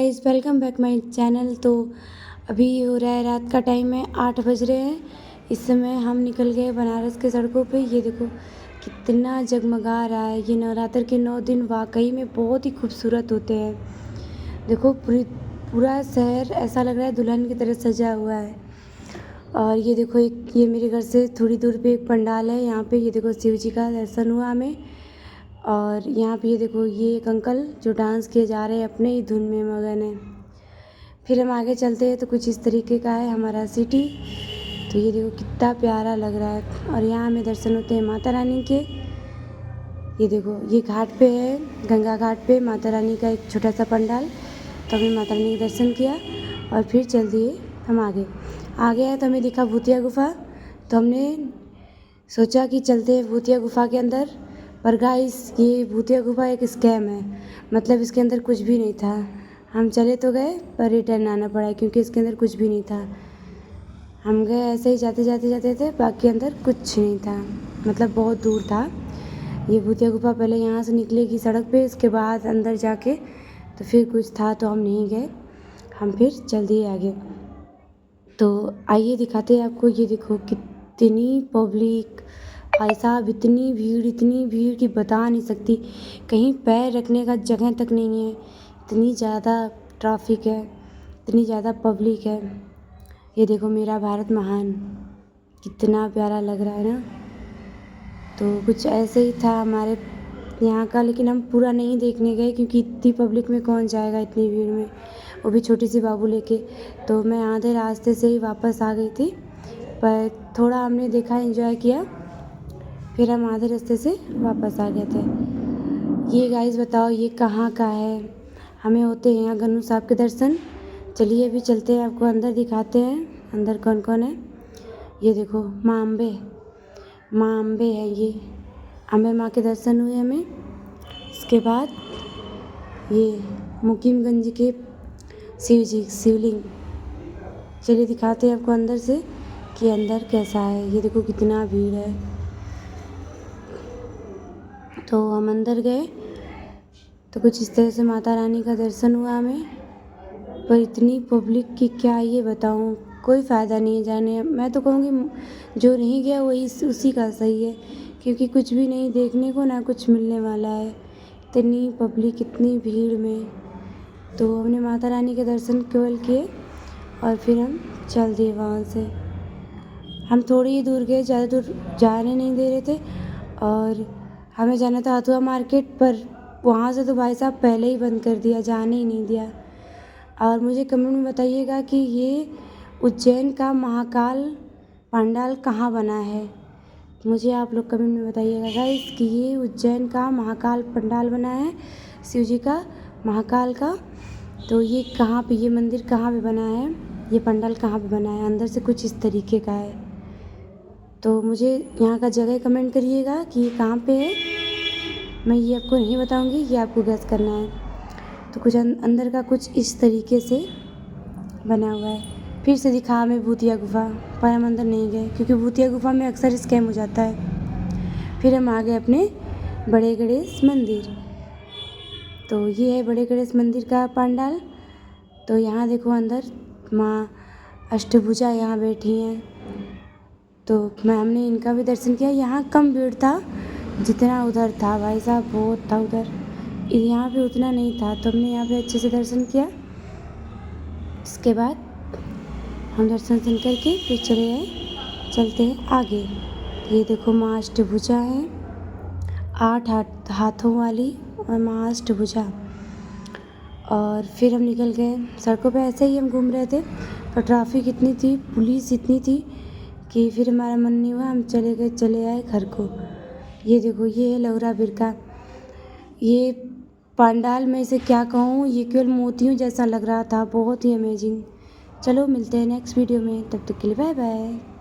Guys, welcome back my channel. तो अभी हो रहा है, रात का टाइम है, 8 बज रहे हैं। इस समय हम निकल गए बनारस के सड़कों पे। ये देखो कितना जगमगा रहा है। ये नवरात्र के 9 दिन वाकई में बहुत ही खूबसूरत होते हैं। देखो पूरा शहर ऐसा लग रहा है दुल्हन की तरह सजा हुआ है। और ये देखो ये मेरे घर से थोड़ी दूर पे एक पंडाल है। यहाँ पे ये देखो शिव जी का दर्शन हुआ हमें। और यहाँ पे ये देखो ये एक अंकल जो डांस किए जा रहे हैं, अपने ही धुन में मगन है। फिर हम आगे चलते हैं तो कुछ इस तरीके का है हमारा सिटी। तो ये देखो कितना प्यारा लग रहा है। और यहाँ हमें दर्शन होते हैं माता रानी के। ये देखो ये घाट पे है, गंगा घाट पे माता रानी का एक छोटा सा पंडाल। तो हमने माता रानी का दर्शन किया और फिर चल दिए हम आगे आए तो हमें दिखा भूतिया गुफा। तो हमने सोचा कि चलते हैं भूतिया गुफा के अंदर। पर गाइस, ये भूतिया गुफा एक स्कैम है। मतलब इसके अंदर कुछ भी नहीं था। हम चले तो गए पर रिटर्न आना पड़ा क्योंकि इसके अंदर कुछ भी नहीं था। हम गए ऐसे ही जाते थे, बाकी अंदर कुछ नहीं था। मतलब बहुत दूर था ये भूतिया गुफा। पहले यहाँ से निकलेगी सड़क पे, इसके बाद अंदर जाके तो फिर कुछ था तो हम नहीं गए। हम फिर चल दिए आगे। तो आइए दिखाते हैं आपको। ये देखो कितनी पब्लिक, भाई साहब इतनी भीड़ कि बता नहीं सकती। कहीं पैर रखने का जगह तक नहीं है। इतनी ज़्यादा ट्रैफिक है, इतनी ज़्यादा पब्लिक है। ये देखो मेरा भारत महान, कितना प्यारा लग रहा है ना। तो कुछ ऐसे ही था हमारे यहाँ का, लेकिन हम पूरा नहीं देखने गए क्योंकि इतनी पब्लिक में कौन जाएगा इतनी भीड़ में, वो भी छोटी सी बाबू लेके। तो मैं आधे रास्ते से ही वापस आ गई थी, पर थोड़ा हमने देखा, एंजॉय किया, फिर हम आधे रास्ते से वापस आ गए थे। ये गाइस बताओ ये कहाँ का है? हमें होते हैं यहाँ गन्नू साहब के दर्शन। चलिए अभी चलते हैं, आपको अंदर दिखाते हैं अंदर कौन कौन है। ये देखो माँ अम्बे है। ये अम्बे माँ के दर्शन हुए हमें। इसके बाद ये मुकीमगंज के शिवलिंग। चलिए दिखाते हैं आपको अंदर से कि अंदर कैसा है। ये देखो कितना भीड़ है। तो हम अंदर गए तो कुछ इस तरह से माता रानी का दर्शन हुआ हमें। पर इतनी पब्लिक की क्या ये बताऊँ, कोई फ़ायदा नहीं है जाने। मैं तो कहूँगी जो नहीं गया वही उसी का सही है, क्योंकि कुछ भी नहीं देखने को, ना कुछ मिलने वाला है। इतनी पब्लिक, इतनी भीड़ में। तो हमने माता रानी के दर्शन केवल किए और फिर हम चल दिए वहाँ से। हम थोड़ी ही दूर गए, ज़्यादा दूर जाने नहीं दे रहे थे। और हमें जाना था हथुआ मार्केट, पर वहाँ से तो भाई साहब पहले ही बंद कर दिया, जाने ही नहीं दिया। और मुझे कमेंट में बताइएगा कि ये उज्जैन का महाकाल पंडाल कहाँ बना है। मुझे आप लोग कमेंट में बताइएगा गाइस कि ये उज्जैन का महाकाल पंडाल बना है, शिव जी का महाकाल का। तो ये कहाँ पे, ये मंदिर कहाँ पे बना है, ये पंडाल कहाँ पे बना है। अंदर से कुछ इस तरीके का है। तो मुझे यहाँ का जगह कमेंट करिएगा कि ये कहाँ पे है। मैं ये आपको नहीं बताऊँगी, ये आपको गैस करना है। तो कुछ अंदर का कुछ इस तरीके से बना हुआ है। फिर से दिखा हमें भूतिया गुफा, पर हम अंदर नहीं गए क्योंकि भूतिया गुफा में अक्सर स्कैम हो जाता है। फिर हम आ गए अपने बड़े गणेश मंदिर। तो ये है बड़े गणेश मंदिर का पंडाल। तो यहाँ देखो अंदर माँ अष्टभुजा यहाँ बैठी हैं। तो हमने इनका भी दर्शन किया। यहाँ कम भीड़ था जितना उधर था, भाई साहब बहुत था उधर। यहाँ पे उतना नहीं था, तो हमने यहाँ पे अच्छे से दर्शन किया। इसके बाद हम दर्शन करके फिर चलते हैं आगे। ये देखो माँ अष्टभुजा है, 8 हाथों वाली और माँ अष्टभुजा। और फिर हम निकल गए सड़कों पे। ऐसे ही हम घूम रहे थे, पर ट्रैफिक इतनी थी, पुलिस इतनी थी कि फिर हमारा मन नहीं हुआ, हम चले आए घर को। ये देखो ये है लौरा बिरका। ये पंडाल में से क्या कहूँ, ये केवल मोतियों जैसा लग रहा था, बहुत ही अमेजिंग। चलो मिलते हैं नेक्स्ट वीडियो में, तब तक के लिए बाय बाय।